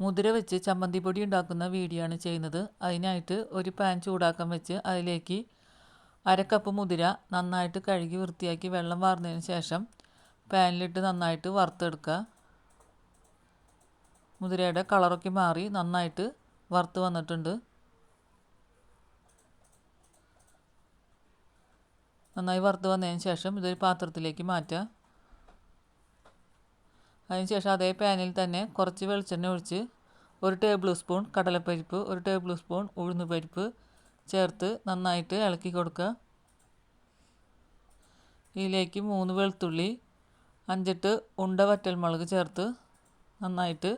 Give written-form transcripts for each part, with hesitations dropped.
മുതിര വെച്ച് ചമ്മന്തിപ്പൊടി ഉണ്ടാക്കുന്ന വീഡിയോ ആണ് ചെയ്യുന്നത്. അതിനായിട്ട് ഒരു പാൻ ചൂടാക്കാൻ വെച്ച് അതിലേക്ക് 1/2 കപ്പ് മുതിര നന്നായിട്ട് കഴുകി വൃത്തിയാക്കി വെള്ളം വാർന്നതിന് ശേഷം പാനിലിട്ട് നന്നായിട്ട് വറുത്തെടുക്കുക. മുതിരയുടെ കളറൊക്കെ മാറി നന്നായിട്ട് വറുത്ത് വന്നിട്ടുണ്ട്. നന്നായി വറുത്ത് വന്നതിന് ശേഷം ഇതൊരു പാത്രത്തിലേക്ക് മാറ്റുക. അതിനുശേഷം അതേ പാനിൽ തന്നെ കുറച്ച് വെളിച്ചെണ്ണ ഒഴിച്ച് 1 ടേബിൾ സ്പൂൺ കടലപ്പരിപ്പ് 1 ടേബിൾ സ്പൂൺ ഉഴുന്നുപരിപ്പ് ചേർത്ത് നന്നായിട്ട് ഇളക്കി കൊടുക്കുക. ഇതിലേക്ക് 3 വെളുത്തുള്ളി 5-8 ഉണ്ട വറ്റൽമുളക് ചേർത്ത് നന്നായിട്ട്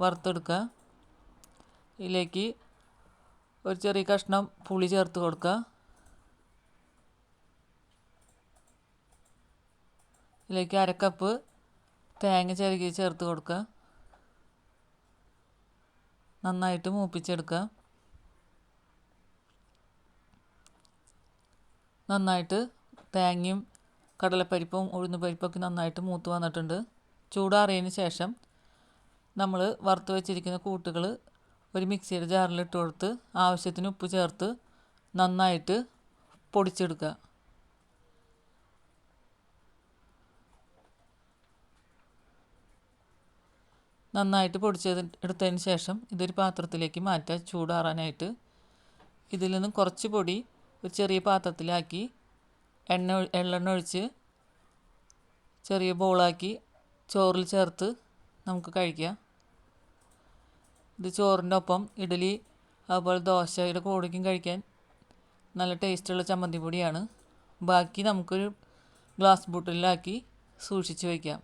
വറുത്തെടുക്കുക. ഇതിലേക്ക് ഒരു ചെറിയ കഷ്ണം പുളി ചേർത്ത് കൊടുക്കുക. ഇതിലേക്ക് 1/2 കപ്പ് തേങ്ങ ചിരകി ചേർത്ത് കൊടുക്കുക. നന്നായിട്ട് മൂപ്പിച്ചെടുക്കുക. നന്നായിട്ട് തേങ്ങയും കടലപ്പരിപ്പും ഉഴുന്നുപരിപ്പൊക്കെ നന്നായിട്ട് മൂത്ത് വന്നിട്ടുണ്ട്. ചൂടാറിയതിന് ശേഷം നമ്മൾ വറുത്ത് വെച്ചിരിക്കുന്ന കൂട്ടുകൾ ഒരു മിക്സിയുടെ ജാറിലിട്ട് കൊടുത്ത് ആവശ്യത്തിന് ഉപ്പ് ചേർത്ത് നന്നായിട്ട് പൊടിച്ചെടുക്കുക. നന്നായിട്ട് എടുത്തതിന് ശേഷം ഇതൊരു പാത്രത്തിലേക്ക് മാറ്റുക ചൂടാറാനായിട്ട്. ഇതിൽ നിന്നും കുറച്ച് പൊടി ഒരു ചെറിയ പാത്രത്തിലാക്കി എള്ളെണ്ണ ഒഴിച്ച് ചെറിയ ബോളാക്കി ചോറിൽ ചേർത്ത് നമുക്ക് കഴിക്കാം. ഇത് ചോറിൻ്റെ ഒപ്പം ഇഡ്ഡലി അതുപോലെ ദോശയുടെ കൂടെയും കഴിക്കാൻ നല്ല ടേസ്റ്റുള്ള ചമ്മന്തി പൊടിയാണ്. ബാക്കി നമുക്കൊരു ഗ്ലാസ് ബോട്ടിലാക്കി സൂക്ഷിച്ച് വയ്ക്കാം.